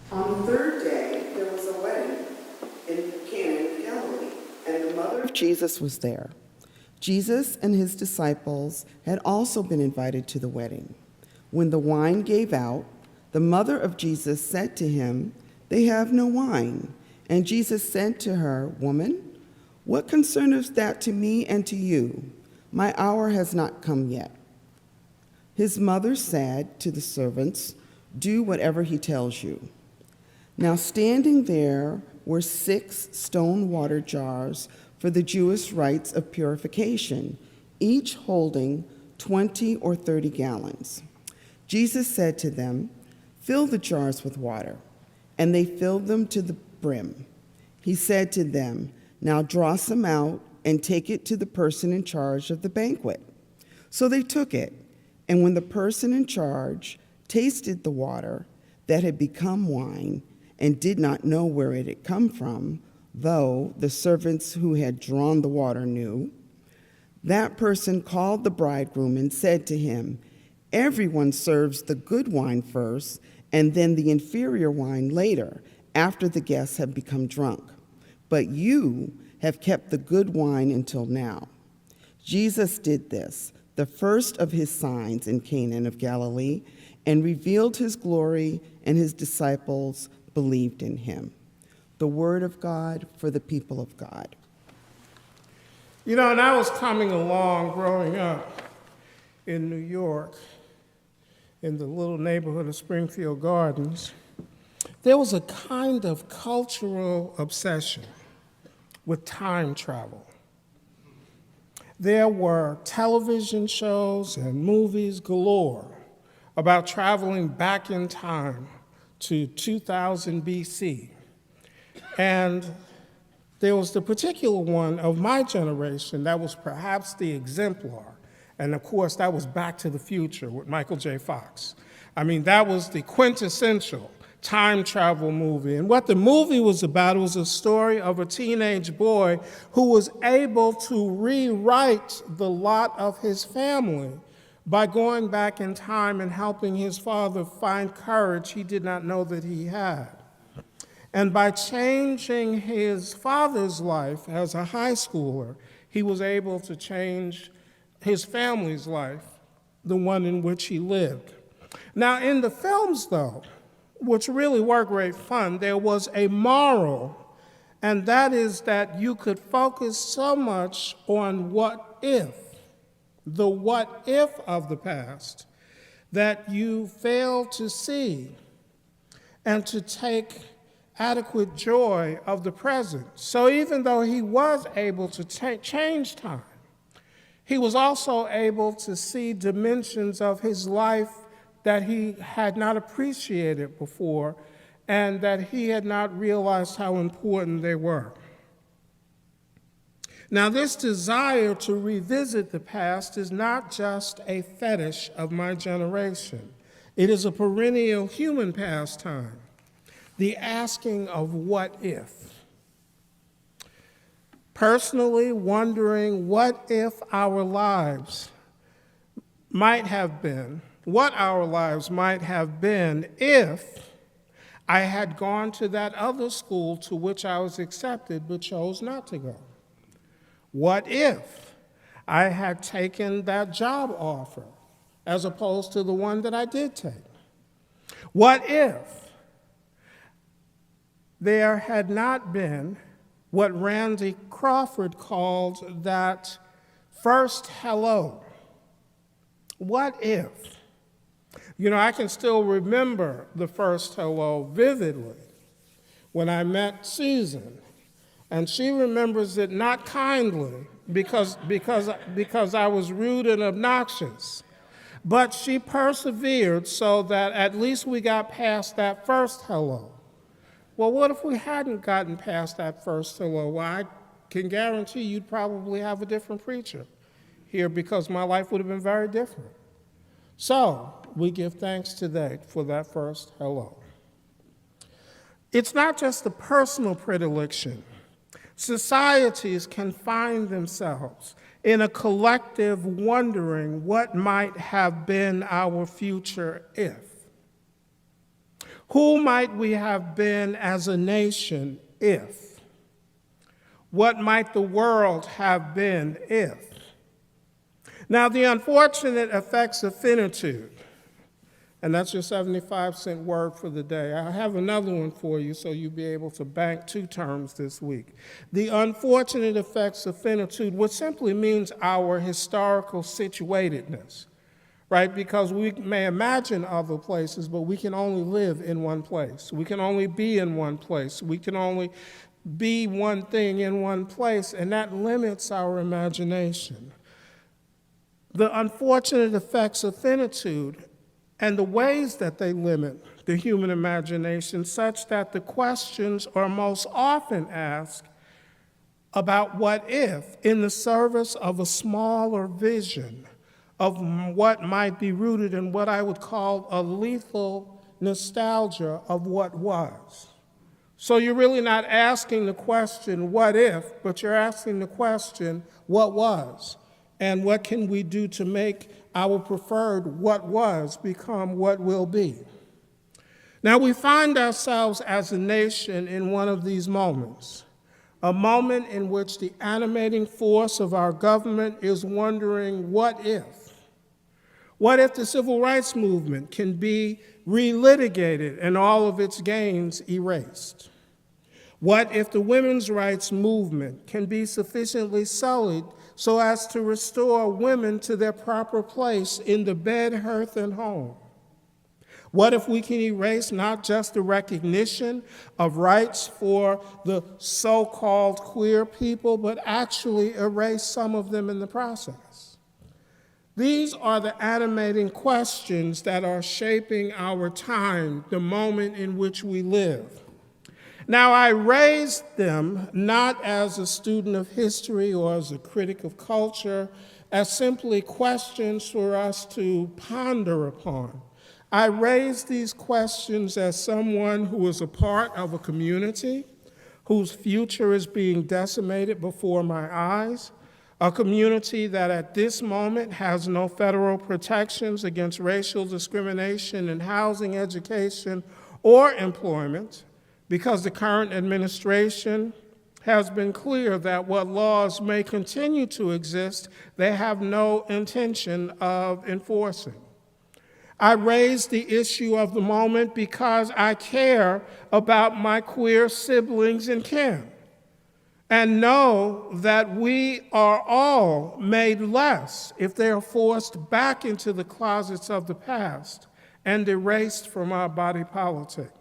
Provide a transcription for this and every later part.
On the third day, there was a wedding in Cana of Galilee, and the mother of Jesus was there. Jesus and his disciples had also been invited to the wedding. When the wine gave out, the mother of Jesus said to him, "They have no wine." And Jesus said to her, "Woman, what concerneth that to me and to you? My hour has not come yet." His mother said to the servants, "Do whatever he tells you." Now standing there were 6 stone water jars for the Jewish rites of purification, each holding 20 or 30 gallons. Jesus said to them, "Fill the jars with water." And they filled them to the brim. He said to them, "Now draw some out and take it to the person in charge of the banquet." So they took it, and when the person in charge tasted the water that had become wine and did not know where it had come from, though the servants who had drawn the water knew, that person called the bridegroom and said to him, "Everyone serves the good wine first, and then the inferior wine later, after the guests have become drunk. But you have kept the good wine until now." Jesus did this, the first of his signs in Cana of Galilee, and revealed his glory, and his disciples believed in him. The word of God for the people of God. You know, and I was coming along growing up in New York, in the little neighborhood of Springfield Gardens. There was a kind of cultural obsession with time travel. There were television shows and movies galore about traveling back in time to 2000 BC. And there was the particular one of my generation that was perhaps the exemplar. And of course, that was Back to the Future with Michael J. Fox. I mean, that was the quintessential time travel movie. And what the movie was about, it was a story of a teenage boy who was able to rewrite the lot of his family by going back in time and helping his father find courage he did not know that he had. And by changing his father's life as a high schooler, he was able to change his family's life, the one in which he lived. Now, in the films, though, which really were great fun, there was a moral, and that is that you could focus so much on what if, the what if of the past, that you fail to see and to take adequate joy of the present. So even though he was able to change time, he was also able to see dimensions of his life that he had not appreciated before and that he had not realized how important they were. Now, this desire to revisit the past is not just a fetish of my generation. It is a perennial human pastime, the asking of what if. Personally, wondering what if our lives might have been, what our lives might have been if I had gone to that other school to which I was accepted but chose not to go. What if I had taken that job offer as opposed to the one that I did take? What if there had not been what Randy Crawford called that first hello? What if? You know, I can still remember the first hello vividly when I met Susan, and she remembers it not kindly because I was rude and obnoxious, but she persevered so that at least we got past that first hello. Well, what if we hadn't gotten past that first hello? Well, I can guarantee you'd probably have a different preacher here because my life would have been very different. So we give thanks today for that first hello. It's not just a personal predilection. Societies can find themselves in a collective wondering what might have been our future if. Who might we have been as a nation if? What might the world have been if? Now, the unfortunate effects of finitude, and that's your 75-cent word for the day. I have another one for you so you'll be able to bank 2 terms this week. The unfortunate effects of finitude, which simply means our historical situatedness, right? Because we may imagine other places, but we can only live in one place. We can only be in one place. We can only be one thing in one place, and that limits our imagination. The unfortunate effects of finitude and the ways that they limit the human imagination, such that the questions are most often asked about what if in the service of a smaller vision of what might be rooted in what I would call a lethal nostalgia of what was. So you're really not asking the question, what if, but you're asking the question, what was? And what can we do to make our preferred what was become what will be? Now, we find ourselves as a nation in one of these moments, a moment in which the animating force of our government is wondering, what if? What if the civil rights movement can be relitigated and all of its gains erased? What if the women's rights movement can be sufficiently sullied so as to restore women to their proper place in the bed, hearth, and home? What if we can erase not just the recognition of rights for the so-called queer people, but actually erase some of them in the process? These are the animating questions that are shaping our time, the moment in which we live. Now, I raised them not as a student of history or as a critic of culture, as simply questions for us to ponder upon. I raised these questions as someone who is a part of a community whose future is being decimated before my eyes, a community that at this moment has no federal protections against racial discrimination in housing, education, or employment, because the current administration has been clear that what laws may continue to exist, they have no intention of enforcing. I raise the issue of the moment because I care about my queer siblings and kin, and know that we are all made less if they are forced back into the closets of the past and erased from our body politic.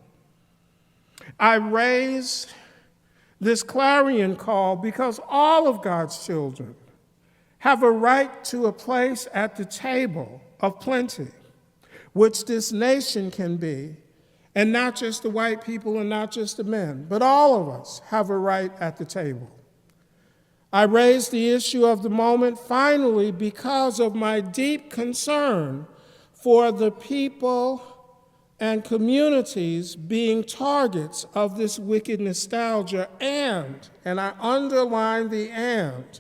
I raise this clarion call because all of God's children have a right to a place at the table of plenty, which this nation can be, and not just the white people and not just the men, but all of us have a right at the table. I raise the issue of the moment finally because of my deep concern for the people and communities being targets of this wicked nostalgia, and I underline the and,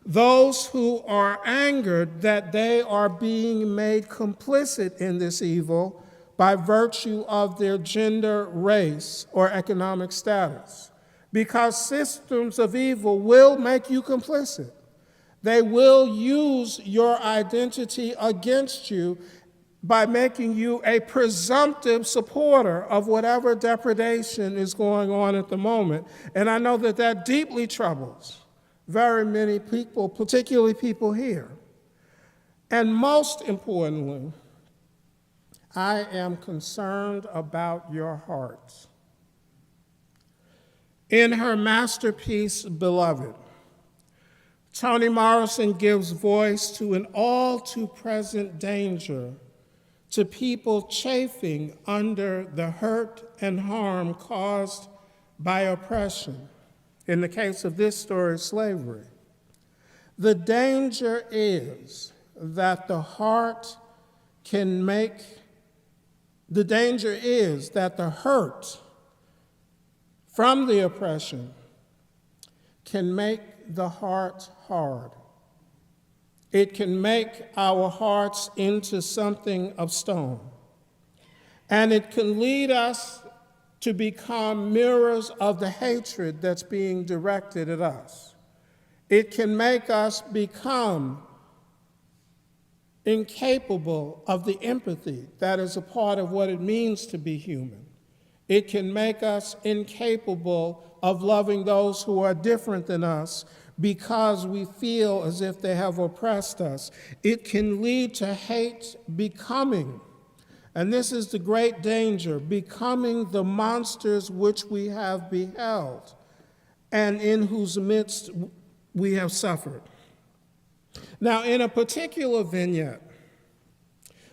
those who are angered that they are being made complicit in this evil by virtue of their gender, race, or economic status. Because systems of evil will make you complicit. They will use your identity against you by making you a presumptive supporter of whatever depredation is going on at the moment. And I know that that deeply troubles very many people, particularly people here. And most importantly, I am concerned about your hearts. In her masterpiece, Beloved, Toni Morrison gives voice to an all too present danger to people chafing under the hurt and harm caused by oppression. In the case of this story, slavery. The danger is that the hurt from the oppression can make the heart hard. It can make our hearts into something of stone. And it can lead us to become mirrors of the hatred that's being directed at us. It can make us become incapable of the empathy that is a part of what it means to be human. It can make us incapable of loving those who are different than us because we feel as if they have oppressed us. It can lead to hate becoming, and this is the great danger, becoming the monsters which we have beheld and in whose midst we have suffered. Now, in a particular vignette,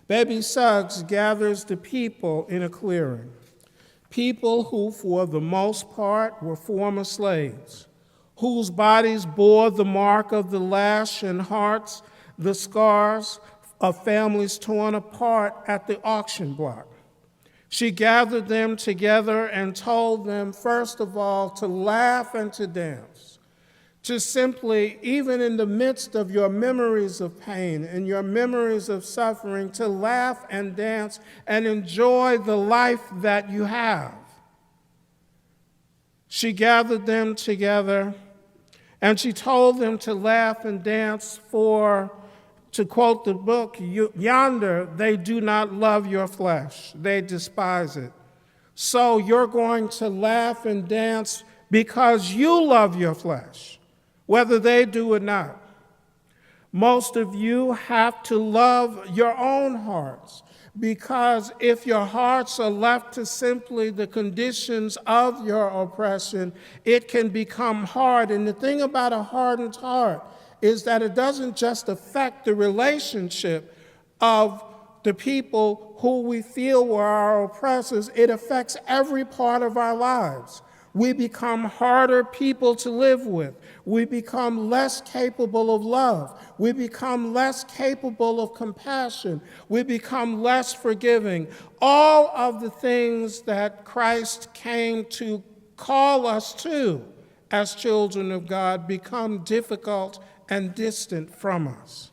Baby Suggs gathers the people in a clearing, people who, for the most part, were former slaves, whose bodies bore the mark of the lash and hearts, the scars of families torn apart at the auction block. She gathered them together and told them, first of all, to laugh and to dance, to simply, even in the midst of your memories of pain and your memories of suffering, to laugh and dance and enjoy the life that you have. She gathered them together and she told them to laugh and dance for, to quote the book, yonder, they do not love your flesh, they despise it. So you're going to laugh and dance because you love your flesh, whether they do or not. Most of you have to love your own hearts, because if your hearts are left to simply the conditions of your oppression, it can become hard. And the thing about a hardened heart is that it doesn't just affect the relationship of the people who we feel were our oppressors, it affects every part of our lives. We become harder people to live with. We become less capable of love. We become less capable of compassion. We become less forgiving. All of the things that Christ came to call us to as children of God become difficult and distant from us.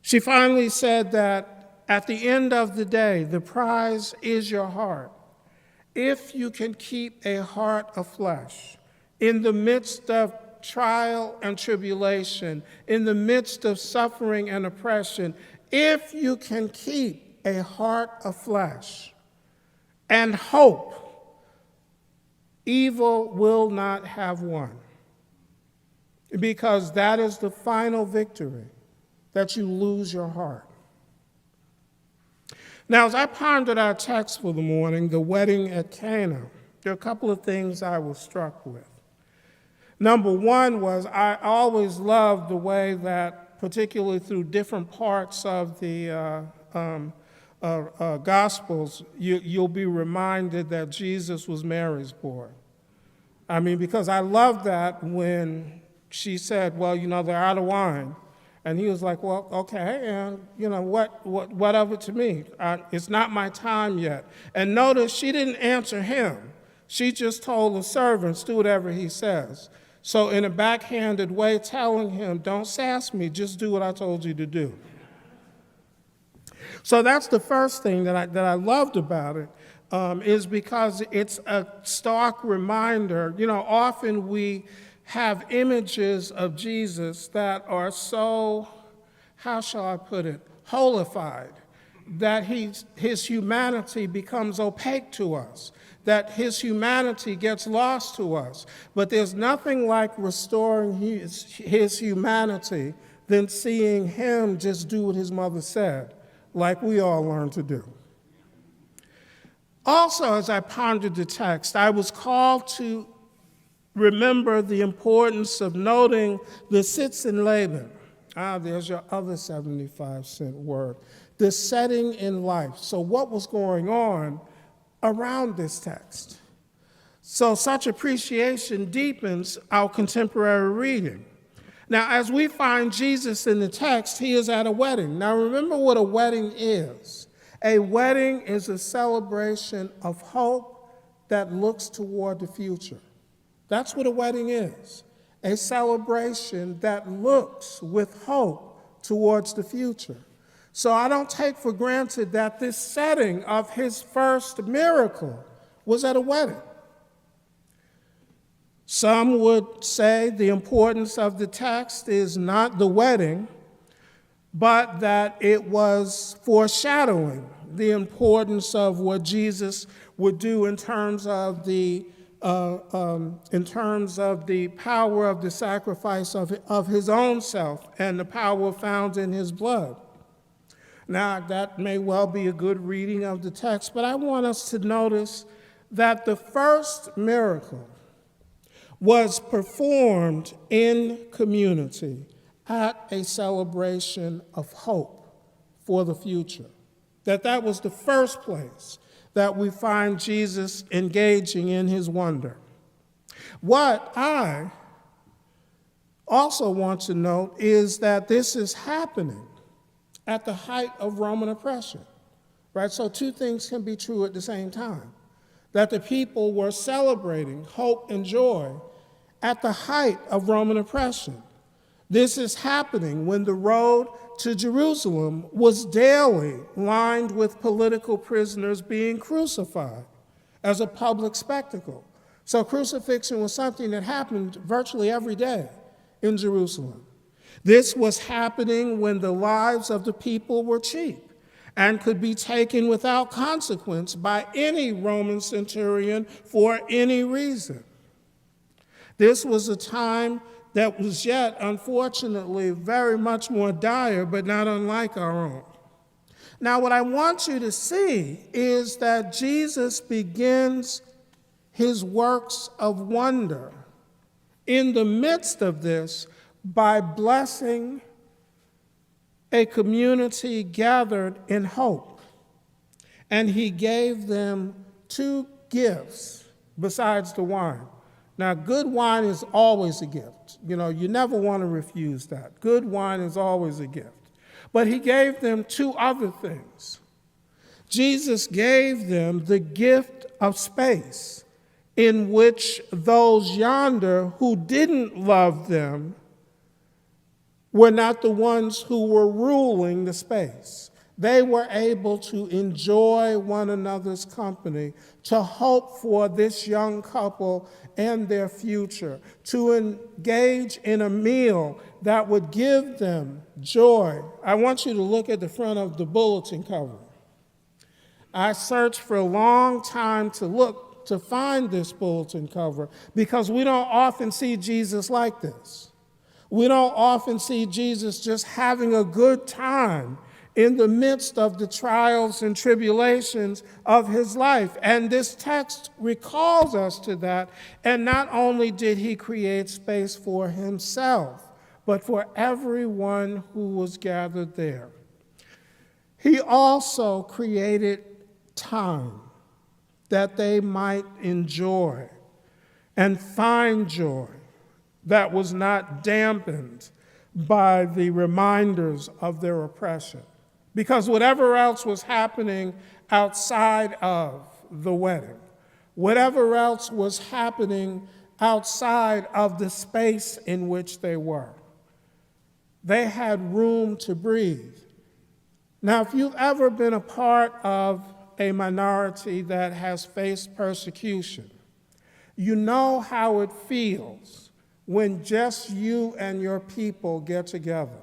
She finally said that at the end of the day, the prize is your heart. If you can keep a heart of flesh in the midst of trial and tribulation, in the midst of suffering and oppression, if you can keep a heart of flesh and hope, evil will not have won. Because that is the final victory, that you lose your heart. Now, as I pondered our text for the morning, the wedding at Cana, there are a couple of things I was struck with. Number one was I always loved the way that, particularly through different parts of the Gospels, you'll be reminded that Jesus was Mary's boy. I mean, because I love that when she said, well, they're out of wine. And he was like, well, okay, and what of it to me? It's not my time yet. And notice she didn't answer him. She just told the servants, do whatever he says. So in a backhanded way, telling him, don't sass me, just do what I told you to do. So that's the first thing that I loved about it, is because it's a stark reminder. Often we have images of Jesus that are so, how shall I put it, holified, that his humanity becomes opaque to us, that his humanity gets lost to us. But there's nothing like restoring his humanity than seeing him just do what his mother said, like we all learn to do. Also, as I pondered the text, I was called to remember the importance of noting the sitz in Laban. There's your other 75-cent word. The setting in life. So what was going on around this text? So such appreciation deepens our contemporary reading. Now, as we find Jesus in the text, he is at a wedding. Now, remember what a wedding is. A wedding is a celebration of hope that looks toward the future. That's what a wedding is, a celebration that looks with hope towards the future. So I don't take for granted that this setting of his first miracle was at a wedding. Some would say the importance of the text is not the wedding, but that it was foreshadowing the importance of what Jesus would do in terms of the power of the sacrifice of his own self and the power found in his blood. Now, that may well be a good reading of the text, but I want us to notice that the first miracle was performed in community at a celebration of hope for the future. That was the first place that we find Jesus engaging in his wonder. What I also want to note is that this is happening at the height of Roman oppression, right? So two things can be true at the same time. That the people were celebrating hope and joy at the height of Roman oppression. This is happening when the road to Jerusalem was daily lined with political prisoners being crucified as a public spectacle. So crucifixion was something that happened virtually every day in Jerusalem. This was happening when the lives of the people were cheap and could be taken without consequence by any Roman centurion for any reason. This was a time that was yet, unfortunately, very much more dire, but not unlike our own. Now, what I want you to see is that Jesus begins his works of wonder in the midst of this by blessing a community gathered in hope. And he gave them two gifts besides the wine. Now, good wine is always a gift. You never want to refuse that. Good wine is always a gift. But he gave them two other things. Jesus gave them the gift of space in which those yonder who didn't love them were not the ones who were ruling the space. They were able to enjoy one another's company, to hope for this young couple and their future, to engage in a meal that would give them joy. I want you to look at the front of the bulletin cover. I searched for a long time to find this bulletin cover because we don't often see Jesus like this. We don't often see Jesus just having a good time in the midst of the trials and tribulations of his life. And this text recalls us to that. And not only did he create space for himself, but for everyone who was gathered there. He also created time that they might enjoy and find joy that was not dampened by the reminders of their oppression. Because whatever else was happening outside of the wedding, whatever else was happening outside of the space in which they were, they had room to breathe. Now, if you've ever been a part of a minority that has faced persecution, you know how it feels when just you and your people get together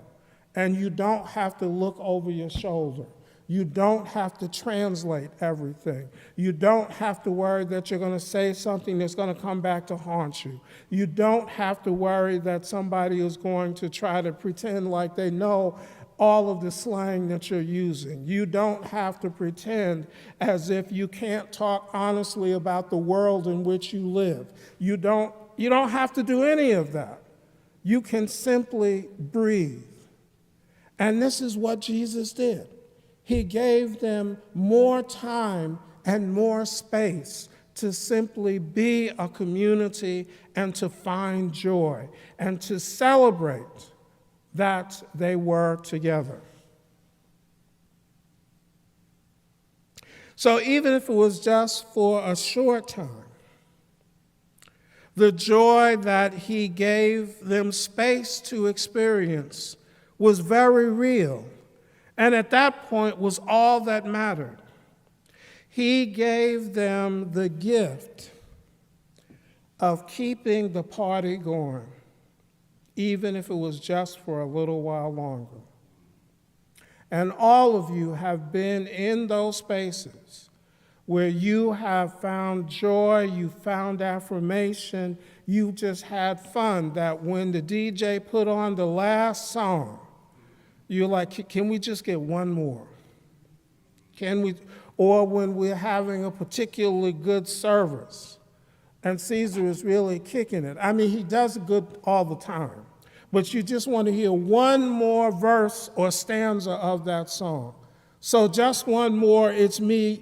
and you don't have to look over your shoulder. You don't have to translate everything. You don't have to worry that you're going to say something that's going to come back to haunt you. You don't have to worry that somebody is going to try to pretend like they know all of the slang that you're using. You don't have to pretend as if you can't talk honestly about the world in which you live. You don't have to do any of that. You can simply breathe. And this is what Jesus did. He gave them more time and more space to simply be a community and to find joy and to celebrate that they were together. So even if it was just for a short time, the joy that he gave them space to experience was very real and at that point was all that mattered. He gave them the gift of keeping the party going, even if it was just for a little while longer. And all of you have been in those spaces where you have found joy, you found affirmation, you just had fun, that when the DJ put on the last song, you're like, can we just get one more? Can we? Or when we're having a particularly good service, and Caesar is really kicking it. I mean, he does good all the time, but you just want to hear one more verse or stanza of that song. So just one more, it's me,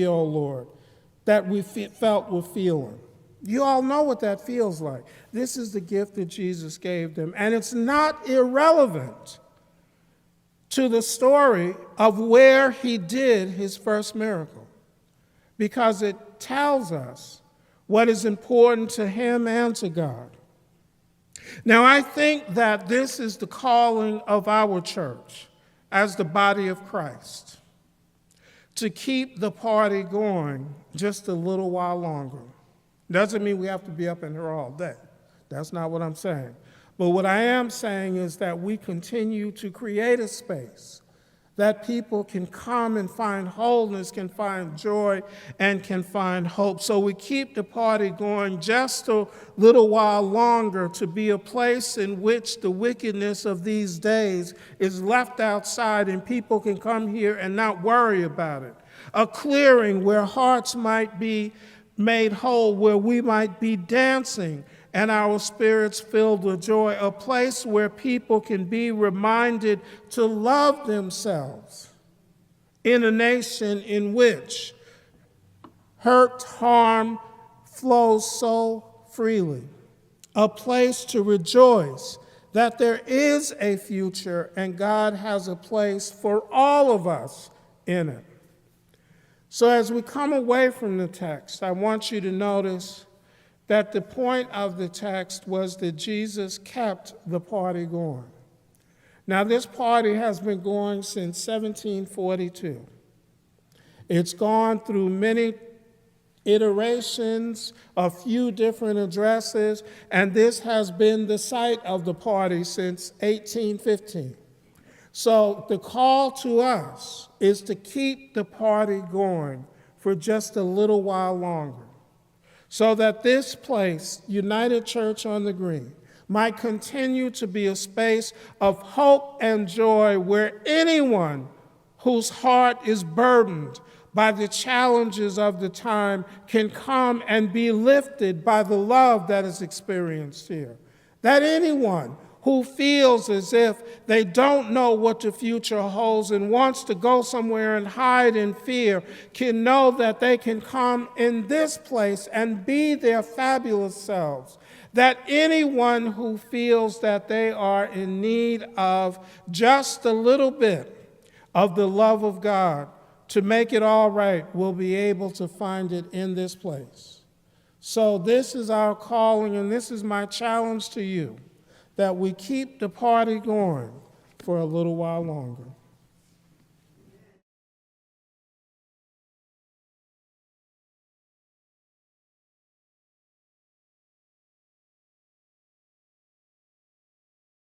oh Lord, that we felt we're feeling. You all know what that feels like. This is the gift that Jesus gave them, and it's not irrelevant to the story of where he did his first miracle, because it tells us what is important to him and to God. Now, I think that this is the calling of our church as the body of Christ, to keep the party going just a little while longer. Doesn't mean we have to be up in here all day. That's not what I'm saying. But what I am saying is that we continue to create a space that people can come and find wholeness, can find joy, and can find hope. So we keep the party going just a little while longer, to be a place in which the wickedness of these days is left outside and people can come here and not worry about it. A clearing where hearts might be made whole, where we might be dancing and our spirits filled with joy, a place where people can be reminded to love themselves in a nation in which hurt, harm flows so freely, a place to rejoice that there is a future and God has a place for all of us in it. So as we come away from the text, I want you to notice that the point of the text was that Jesus kept the party going. Now, this party has been going since 1742. It's gone through many iterations, a few different addresses, and this has been the site of the party since 1815. So the call to us is to keep the party going for just a little while longer, so that this place, United Church on the Green, might continue to be a space of hope and joy where anyone whose heart is burdened by the challenges of the time can come and be lifted by the love that is experienced here. That anyone who feels as if they don't know what the future holds and wants to go somewhere and hide in fear can know that they can come in this place and be their fabulous selves. That anyone who feels that they are in need of just a little bit of the love of God to make it all right will be able to find it in this place. So this is our calling, and this is my challenge to you, that we keep the party going for a little while longer.